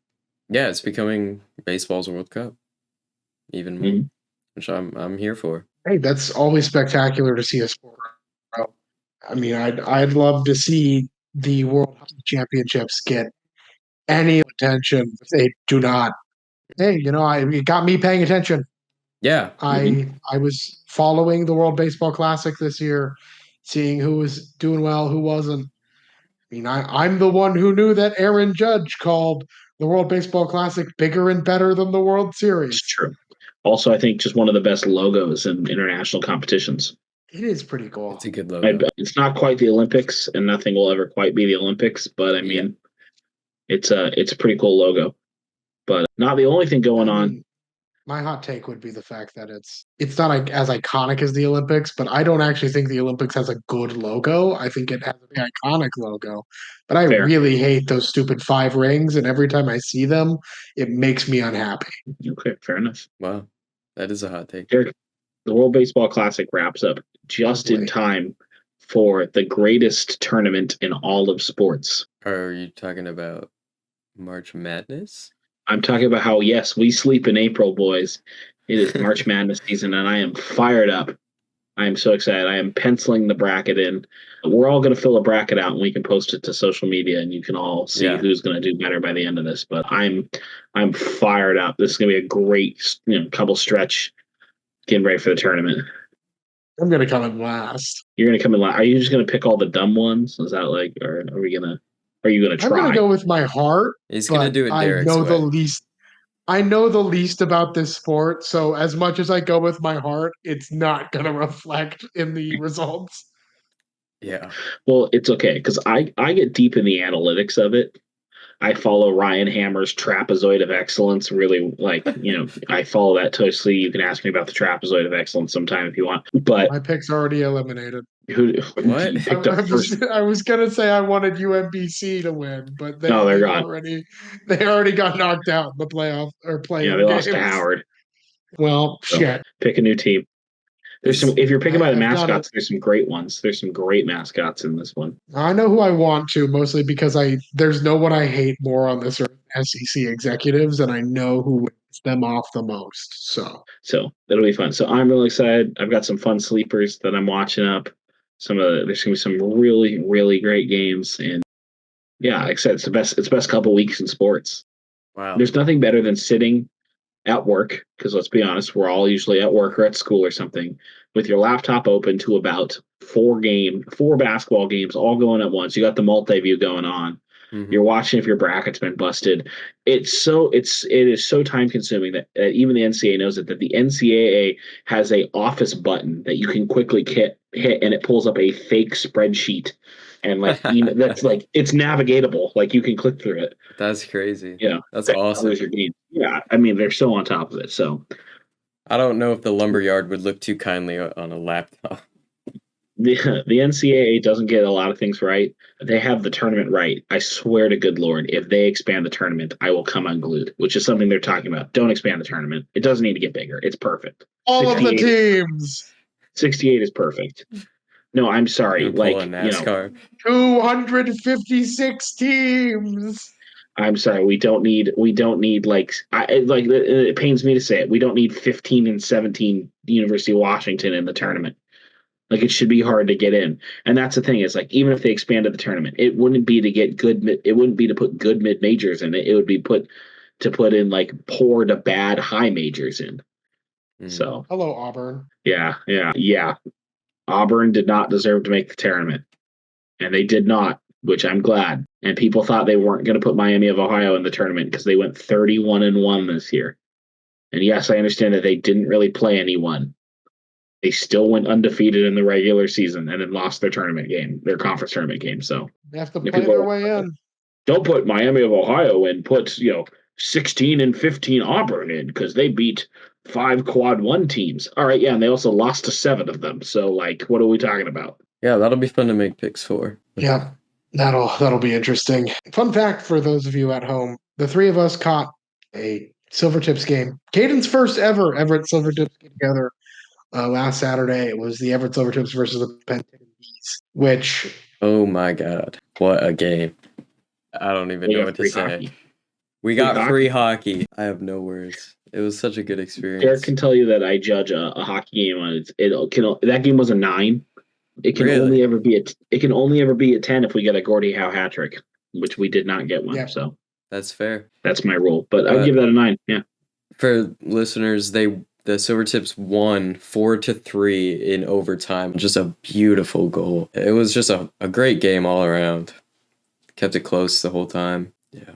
Yeah, it's becoming baseball's World Cup, even more, which I'm here for. Hey, that's always spectacular to see a sport. I mean, I'd love to see the World Hockey Championships get any attention. They do not. Hey, it got me paying attention. Yeah. I was following the World Baseball Classic this year, seeing who was doing well, who wasn't. I mean, I'm the one who knew that Aaron Judge called the World Baseball Classic bigger and better than the World Series. It's true. Also, I think just one of the best logos in international competitions. It is pretty cool. It's a good logo. It's not quite the Olympics, and nothing will ever quite be the Olympics, but I mean, it's a pretty cool logo. But not the only thing going on. My hot take would be the fact that it's not as iconic as the Olympics, but I don't actually think the Olympics has a good logo. I think it has an iconic logo, but I really hate those stupid 5 rings, and every time I see them, it makes me unhappy. Okay, fair enough. Wow, that is a hot take. The World Baseball Classic wraps up just in time for the greatest tournament in all of sports. Are you talking about March Madness? I'm talking about how, yes, we sleep in April, boys. It is March Madness season, and I am fired up. I am so excited. I am penciling the bracket in. We're all going to fill a bracket out, and we can post it to social media, and you can all see who's going to do better by the end of this. But I'm fired up. This is going to be a great couple stretch getting ready for the tournament. I'm gonna come in last. You're gonna come in. Are you just gonna pick all the dumb ones? Is that like, or are you gonna I'm gonna try? go with my heart, He's gonna but do it I Derek's know the way. least. I know the least about this sport, so as much as I go with my heart, it's not gonna reflect in the results. Yeah. Well, it's okay because I get deep in the analytics of it. I follow Ryan Hammer's trapezoid of excellence. Really, I follow that closely. You can ask me about the trapezoid of excellence sometime if you want. But My pick's already eliminated. who What? you picked up first? I was gonna say I wanted UMBC to win, but No, they're gone. they already got knocked out in the playoff or Yeah, play-in they lost to games. Howard. Well, So shit. pick a new team. There's some. Is If you're picking by the I've got it. mascots, there's some great ones. There's some great mascots in this one. I know who I want to, mostly because there's no one I hate more on this earth than SEC executives, and I know who wins them off the most. So that'll be fun. So I'm really excited. I've got some fun sleepers that I'm watching up. There's gonna be some really, really great games, and yeah, like I said, it's the best couple weeks in sports. wow. There's nothing better than sitting at work, because let's be honest, we're all usually at work or at school or something, with your laptop open to about four basketball games all going at once. You got the multi-view going on. Mhm. You're watching if your bracket's been busted. It is so time consuming that even the NCAA knows it. That the NCAA has a office button that you can quickly hit, and it pulls up a fake spreadsheet, and that's like it's navigatable. Like you can click through it. That's crazy. You know, That's that awesome. covers your game. Yeah, I mean they're so on top of it. So I don't know if the lumberyard would look too kindly on a laptop. the NCAA doesn't get a lot of things right. They have the tournament right. I swear to good Lord, if they expand the tournament, I will come unglued, which is something they're talking about. Don't expand the tournament. It doesn't need to get bigger. It's perfect. All of the teams. 68 is perfect. No, I'm sorry. Pull a NASCAR. 256 teams. I'm sorry. We don't need it pains me to say it. We don't need 15 and 17 University of Washington in the tournament. Like it should be hard to get in, and that's the thing is like even if they expanded the tournament, it wouldn't be to get good. It wouldn't be to put good mid majors in it. It would be put in like poor to bad high majors in. So hello Auburn. Yeah. Auburn did not deserve to make the tournament, and they did not, which I'm glad. And people thought they weren't going to put Miami of Ohio in the tournament because they went 31-1 this year. And yes, I understand that they didn't really play anyone. They still went undefeated in the regular season and then lost their conference tournament game. So they have to play their way in. Don't put Miami of Ohio in. Put 16 and 15 Auburn in because they beat 5 quad 1 teams. All right, yeah, and they also lost to 7 of them. So like, what are we talking about? Yeah, that'll be fun to make picks for. Yeah, that'll be interesting. Fun fact for those of you at home: the three of us caught a Silvertips game. Caden's first ever Everett Silvertips get together. Last Saturday, it was the Everett Silvertips versus the Penn Bees, which... Oh my God. What a game. I don't even know what to say. Hockey. We got free hockey. I have no words. It was such a good experience. Derek can tell you that I judge a hockey game on that game was a 9. It can only ever be a 10 if we get a Gordie Howe hat trick, which we did not get one. Yeah. So that's fair. That's my rule. But I'd give that a 9. Yeah. For listeners, the Silvertips won 4-3 in overtime. Just a beautiful goal. It was just a great game all around. Kept it close the whole time. Yeah.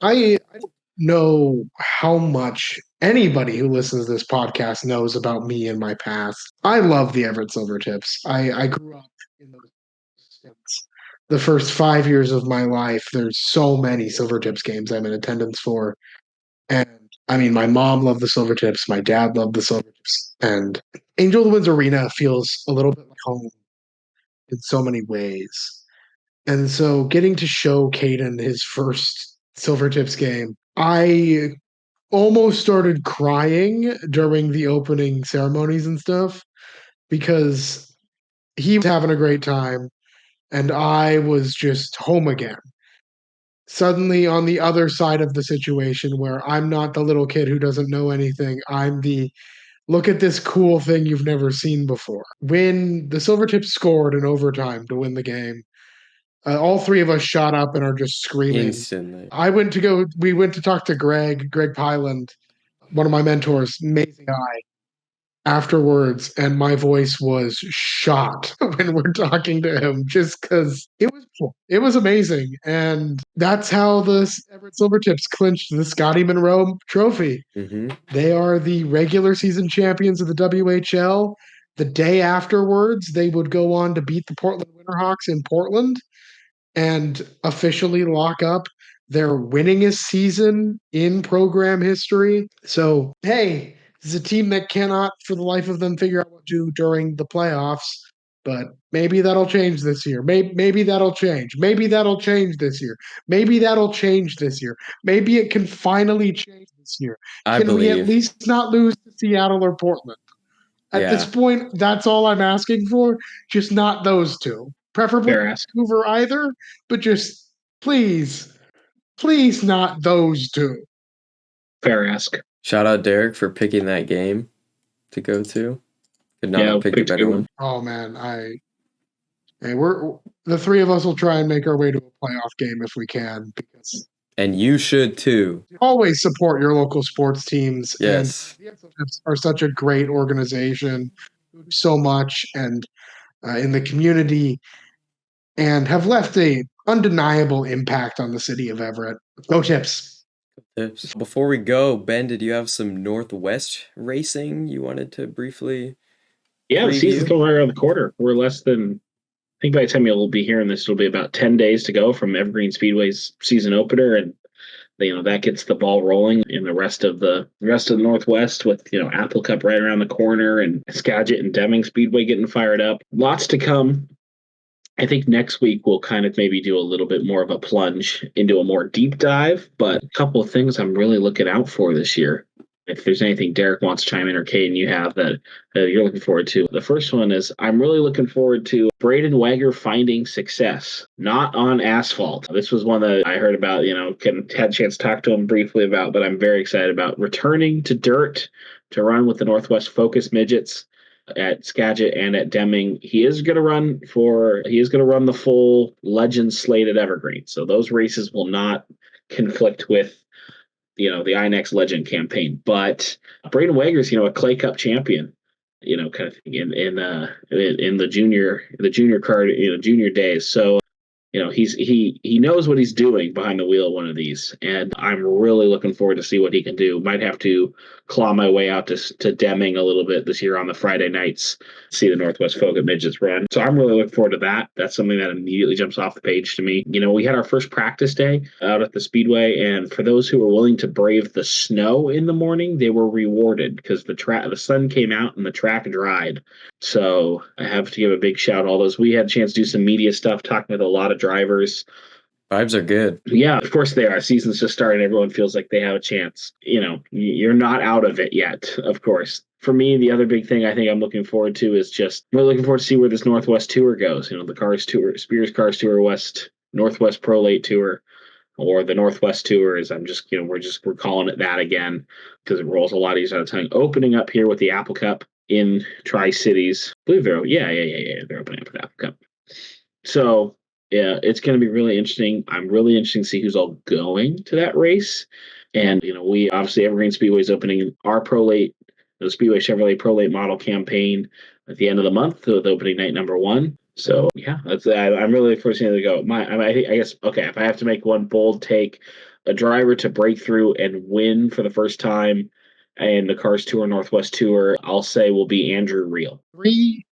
I don't know how much anybody who listens to this podcast knows about me and my past. I love the Everett Silvertips. I grew up in those states. The first 5 years of my life, there's so many Silvertips games I'm in attendance for. And I mean, my mom loved the Silvertips. My dad loved the Silvertips. And Angel of the Winds Arena feels a little bit like home in so many ways. And so getting to show Caden his first Silvertips game, I almost started crying during the opening ceremonies and stuff because he was having a great time and I was just home again. Suddenly on the other side of the situation where I'm not the little kid who doesn't know anything. I'm the look at this cool thing you've never seen before. When the Silvertips scored in overtime to win the game, all three of us shot up and are just screaming. Instantly. We went to talk to Greg Pyland, one of my mentors, amazing guy. afterwards, and my voice was shot when we're talking to him just because it was amazing. And that's how the Everett Silvertips clinched the Scotty Monroe Trophy. Mm-hmm. They are the regular season champions of the WHL. The day afterwards, they would go on to beat the Portland Winterhawks in Portland and officially lock up their winningest season in program history. So, hey, this is a team that cannot, for the life of them, figure out what to do during the playoffs. But maybe that'll change this year. Maybe that'll change. Maybe that'll change this year. Maybe that'll change this year. Maybe it can finally change this year. I Can we at believe. least not lose to Seattle or Portland? At this Yeah. point, that's all I'm asking for. Just not those two. Preferably Fair ask. Vancouver either, but just please, please not those two. Fair ask. Shout out Derek for picking that game to go to. Could not have picked a better one. Oh man, we're the three of us will try and make our way to a playoff game if we can, because And you should too. always support your local sports teams. Yes. And the are such a great organization, who do so much and in the community, and have left a undeniable impact on the city of Everett. Go Tips. Tips. Before we go, Ben, did you have some Northwest racing you wanted to briefly? Yeah, the preview? season's coming right around the corner. We're less than, I think by the time you'll be hearing this, it'll be about 10 days to go from Evergreen Speedway's season opener, and that gets the ball rolling in the rest of the Northwest with Apple Cup right around the corner and Skagit and Deming Speedway getting fired up. Lots to come. I think next week we'll kind of maybe do a little bit more of a plunge into a more deep dive, but a couple of things I'm really looking out for this year. If there's anything Derek wants to chime in or Caden you have that you're looking forward to. The first one is I'm really looking forward to Braden Wager finding success, not on asphalt. This was one that I heard about, had a chance to talk to him briefly about, but I'm very excited about returning to dirt to run with the Northwest Focus Midgets at Skagit and at Deming. He is going to run the full Legends slate at Evergreen. So those races will not conflict with the INEX Legend campaign. But Braden Wager's, a Clay Cup champion, kind of thing in the junior card, junior days. So he knows what he's doing behind the wheel of one of these, and I'm really looking forward to see what he can do. Might have to claw my way out to Deming a little bit this year on the Friday nights, see the Northwest Focus Midgets run. So I'm really looking forward to that. That's something that immediately jumps off the page to me. We had our first practice day out at the Speedway, and for those who were willing to brave the snow in the morning, they were rewarded because the sun came out and the track dried. So I have to give a big shout out to all those. We had a chance to do some media stuff, talking with a lot of drivers. Vibes are good. Yeah, of course they are. Season's just starting. Everyone feels like they have a chance. You're not out of it yet, of course. For me, the other big thing I think I'm looking forward to is we're looking forward to see where this Northwest Tour goes. The Cars Tour, Spears Cars Tour West, Northwest Pro Late Tour, or the Northwest Tour. We're calling it that again because it rolls a lot easier out of tongue. Opening up here with the Apple Cup in Tri-Cities. I believe they're opening up the Apple Cup. So yeah, it's going to be really interesting. I'm really interested to see who's all going to that race. And, we obviously Evergreen Speedway is opening our Pro Late, the Speedway Chevrolet Pro Late model campaign at the end of the month with opening night number 1. So yeah, I'm really looking forward to seeing it go. I guess, okay, if I have to make one bold take, a driver to break through and win for the first time in the Cars Tour Northwest Tour, I'll say will be Andrew Reel. 3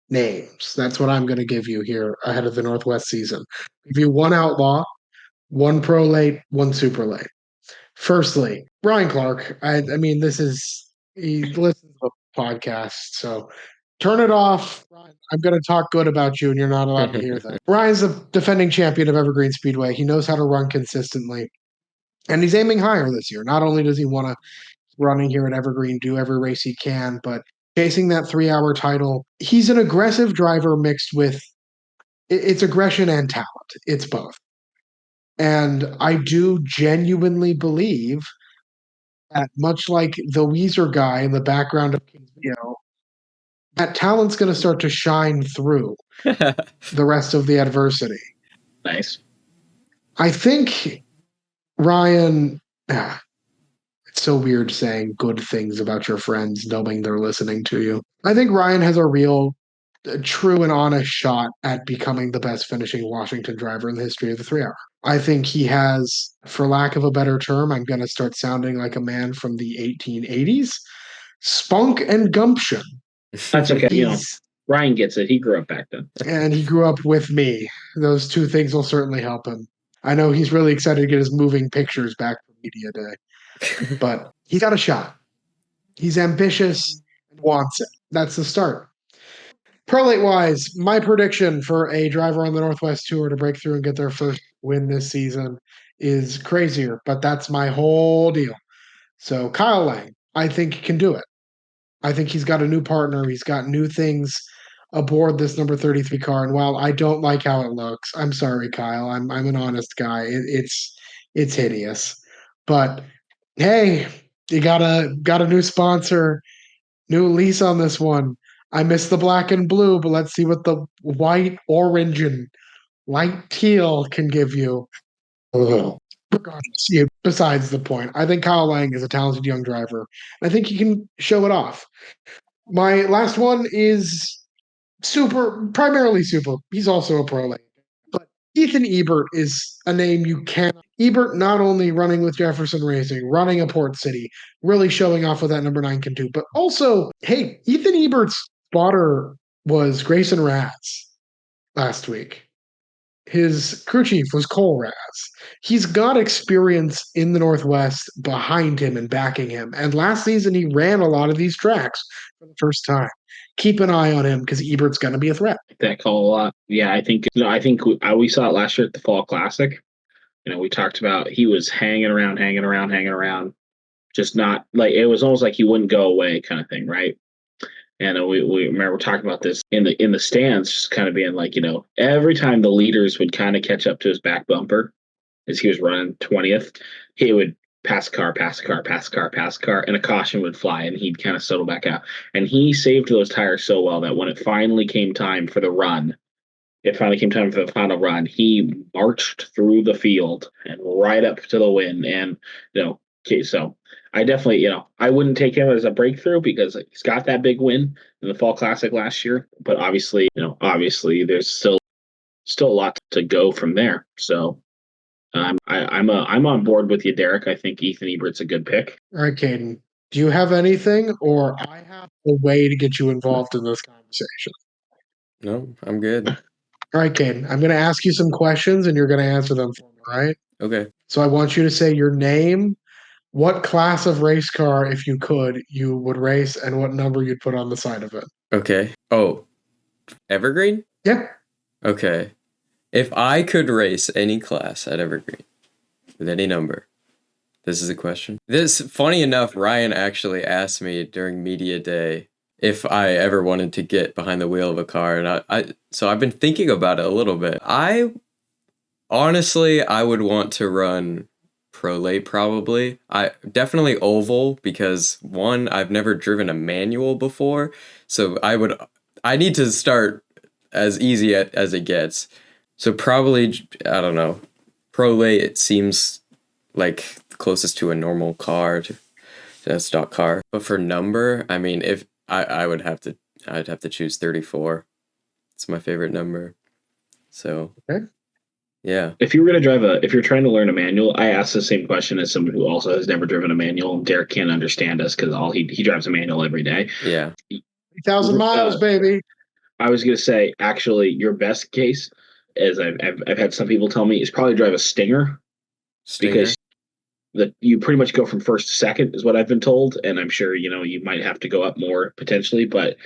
names. That's what I'm going to give you here ahead of the Northwest season. Give you 1 outlaw, 1 pro late, 1 super late. Firstly, Brian Clark. I mean, he listens to the podcast, so turn it off. Brian, I'm going to talk good about you, and you're not allowed to hear that. Brian's the defending champion of Evergreen Speedway. He knows how to run consistently, and he's aiming higher this year. Not only does he want to running here at Evergreen, do every race he can, but chasing that 3-hour title. He's an aggressive driver mixed with it's aggression and talent. It's both. And I do genuinely believe that much like the Weezer guy in the background of King's video, that talent's going to start to shine through the rest of the adversity. Nice. I think Ryan, it's so weird saying good things about your friends knowing they're listening to you. I think Ryan has a real true and honest shot at becoming the best finishing Washington driver in the history of the 3 hour. I think he has, for lack of a better term, I'm going to start sounding like a man from the 1880s, spunk and gumption. That's okay. Ryan gets it. He grew up back then. And he grew up with me. Those two things will certainly help him. I know he's really excited to get his moving pictures back for Media Day, but he's got a shot. He's ambitious and wants it. That's the start. Prolate wise, my prediction for a driver on the Northwest Tour to break through and get their first win this season is crazier, but that's my whole deal. So Kyle Lang, I think can do it. I think he's got a new partner. He's got new things aboard this number 33 car. And while I don't like how it looks, I'm sorry, Kyle. I'm an honest guy. It's hideous. But hey, you got a new sponsor, new lease on this one. I miss the black and blue, but let's see what the white, orange, and light teal can give you. Regardless, besides the point, I think Kyle Lang is a talented young driver. I think he can show it off. My last one is primarily super. He's also a pro lane. But Ethan Ebert is a name you can't. Ebert not only running with Jefferson Racing, running a Port City, really showing off what that number 9 can do. But also, hey, Ethan Ebert's spotter was Grayson Raz last week. His crew chief was Cole Raz. He's got experience in the Northwest behind him and backing him. And last season, he ran a lot of these tracks for the first time. Keep an eye on him because Ebert's going to be a threat. That call a lot. Yeah, I think we saw it last year at the Fall Classic. We talked about he was hanging around, just not like it was almost like he wouldn't go away kind of thing, right? And we remember talking about this in the stands, just kind of being like, every time the leaders would kind of catch up to his back bumper as he was running 20th, he would pass a car, and a caution would fly, and he'd kind of settle back out. And he saved those tires so well that when it finally came time for the final run, he marched through the field and right up to the win. And, okay, so I definitely, I wouldn't take him as a breakthrough because he's got that big win in the Fall Classic last year. But obviously, there's still a lot to go from there. So I'm on board with you, Derek. I think Ethan Ebert's a good pick. All right, Caden, do you have anything, or I have a way to get you involved in this conversation? No, I'm good. All right, Caden, I'm going to ask you some questions, and you're going to answer them for me, right? Okay. So I want you to say your name, what class of race car, if you could, you would race, and what number you'd put on the side of it. Okay. Oh, Evergreen? Yeah. Okay. If I could race any class at Evergreen with any number, this is a question. Funny enough, Ryan actually asked me during Media Day if I ever wanted to get behind the wheel of a car, and so I've been thinking about it a little bit. I would want to run Prolate probably. I definitely oval because one, I've never driven a manual before, so I need to start as easy as it gets. So probably, I don't know, Prolate, it seems like the closest to a normal car, to a stock car. But for number, I mean, if I'd have to choose 34. It's my favorite number. So, okay. Yeah. If you're trying to learn a manual, I ask the same question as someone who also has never driven a manual. Derek can't understand us because he drives a manual every day. Yeah. 3,000 miles, baby. I was going to say, actually, your best case, as I've had some people tell me, is probably drive a Stinger. Because you pretty much go from first to second is what I've been told, and I'm sure you might have to go up more potentially, but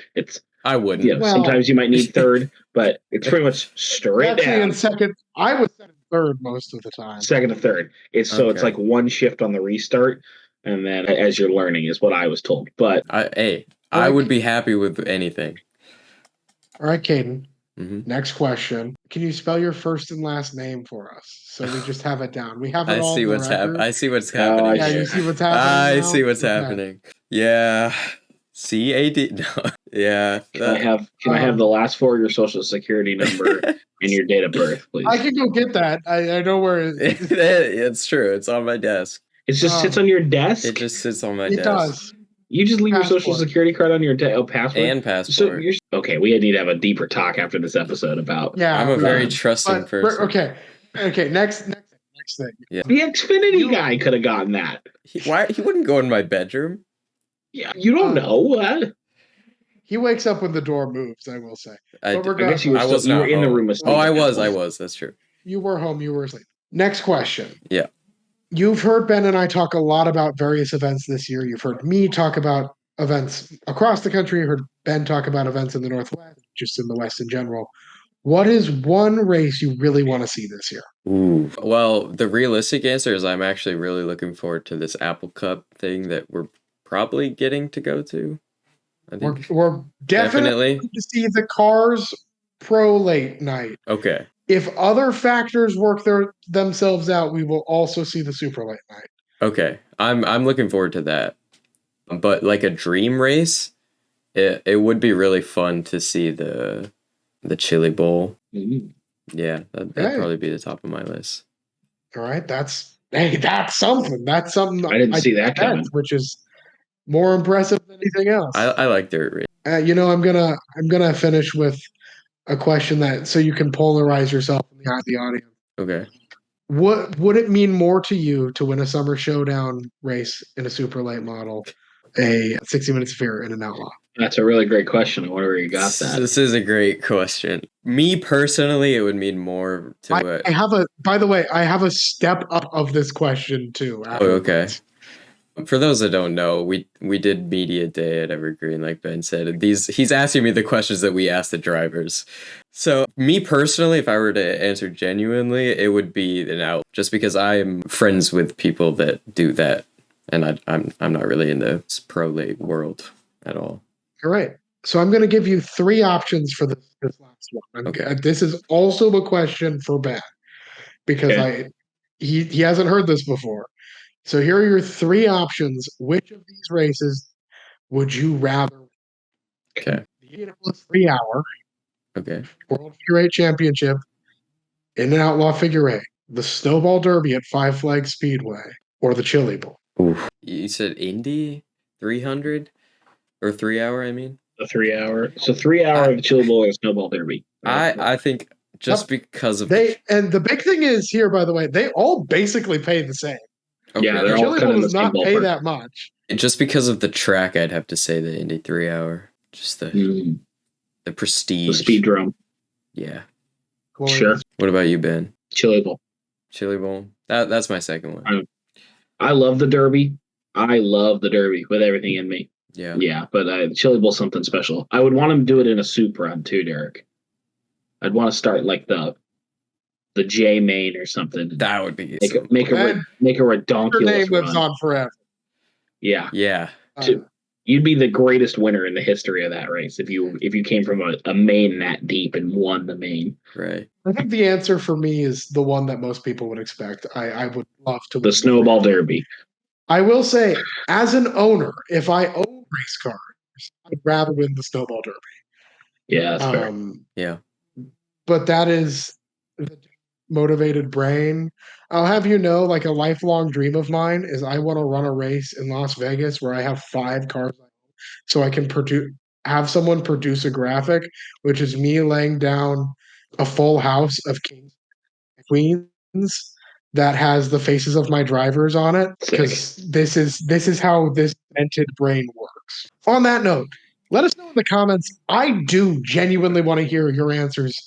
I wouldn't. Sometimes you might need third, but it's pretty much straight down. In second, I was in third most of the time. Second to third, it's like one shift on the restart, and then as you're learning is what I was told. But I would be happy with anything. All right, Caden. Mm-hmm. Next question. Can you spell your first and last name for us so we just have it down? We have it all. I see what's happening. Yeah, you see what's happening. I see what's happening. Yeah. CAD. No. Yeah. Can I have the last four of your social security number and your date of birth, please? I can go get that. I know where it's true. It's on my desk. It just sits on your desk? It just sits on my It desk. does. You just leave your social security card on your passport? And passport. So okay, we need to have a deeper talk after this episode about... Yeah. I'm a very trusting person. Okay, next thing. Yeah. The Xfinity guy could have gotten that. He wouldn't go in my bedroom? Yeah, you don't know. He wakes up when the door moves, I will say. I guess you were in the room asleep. Oh, I was. That's true. You were home. You were asleep. Next question. Yeah. You've heard Ben and I talk a lot about various events this year. You've heard me talk about events across the country. You heard Ben talk about events in the Northwest, just in the West in general. What is one race you really want to see this year? Ooh. Well, the realistic answer is I'm actually really looking forward to this Apple Cup thing that we're probably getting to go to. I think We're definitely going to see the Cars Pro Late Night. Okay. If other factors work themselves out, we will also see the Super Late Night. Okay. I'm looking forward to that. But like a dream race, it would be really fun to see the Chili Bowl. Mm-hmm. Yeah, that'd probably be the top of my list. All right, that's something. That's something I didn't see that coming, which is more impressive than anything else. I like dirt race. I'm gonna finish with a question so you can polarize yourself in the eye of the audience. Okay. What would it mean more to you to win a Summer Showdown race in a super late model, a 60 Minutes of Fear in an Outlaw? That's a really great question. I wonder where you got that. This is a great question. Me personally, it would mean more to I have a step up of this question too. Oh, okay. For those that don't know, we did media day at Evergreen, like Ben said. And he's asking me the questions that we asked the drivers. So me personally, if I were to answer genuinely, it would be an out, just because I'm friends with people that do that, and I'm not really in the pro late world at all. All right. So I'm going to give you 3 options for this last one. Okay. This is also a question for Ben because he hasn't heard this before. So here are your 3 options. Which of these races would you rather? Okay. The Indianapolis 3-hour. Okay. World Figure 8 Championship. In an Outlaw Figure 8. The Snowball Derby at Five Flags Speedway. Or the Chili Bowl. Oof. You said Indy 300? Or 3-hour, I mean? The 3-hour. So 3-hour of the Chili Bowl or Snowball Derby. I think just because of... And the big thing is here, by the way, they all basically pay the same. Okay. Yeah, they're all kind of does not pay that much. Just because of the track, I'd have to say the Indy 3-hour. Just the prestige. The speedrome. Yeah. Sure. What about you, Ben? Chili Bowl. Chili Bowl. That's my second one. I love the Derby. I love the Derby with everything in me. Yeah. Yeah, but Chili Bowl's something special. I would want him to do it in a soup run too, Derek. I'd want to start like the J Main or something. That would be make a redonkulous Your name lives run. on forever. Yeah. Yeah. You'd be the greatest winner in the history of that race if you came from a main that deep and won the main. Right. I think the answer for me is the one that most people would expect. I would love to win the Snowball Derby. I will say, as an owner, if I own race cars, I'd rather win the Snowball Derby. Yeah, that's fair. Yeah. But that is the motivated brain. I'll have you know, like a lifelong dream of mine is I want to run a race in Las Vegas where I have 5 cars so I can have someone produce a graphic, which is me laying down a full house of kings and queens that has the faces of my drivers on it, because this is how this invented brain works. On that note, let us know in the comments. I do genuinely want to hear your answers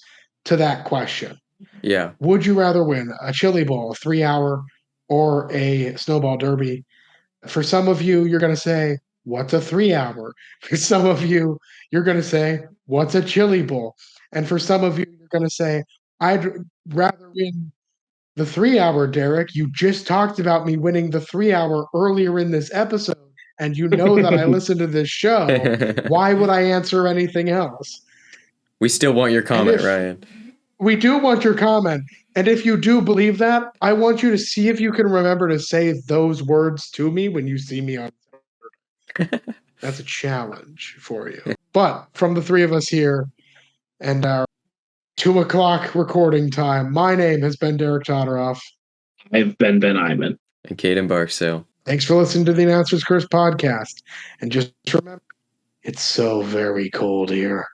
to that question. Yeah. Would you rather win a Chili Bowl, a 3-hour, or a Snowball Derby? For some of you, you're going to say, what's a 3-hour? For some of you, you're going to say, what's a Chili Bowl? And for some of you, you're going to say, I'd rather win the 3-hour, Derek. You just talked about me winning the 3-hour earlier in this episode, and you know that I listen to this show. Why would I answer anything else? We still want your comment, Ryan. We do want your comment. And if you do believe that, I want you to see if you can remember to say those words to me when you see me on Saturday. That's a challenge for you. But from the 3 of us here and our 2 o'clock recording time, my name has been Derek Todoroff. I've been Ben Iman. And Caden Barksdale. Thanks for listening to the Announcer's Curse podcast. And just remember, it's so very cold here.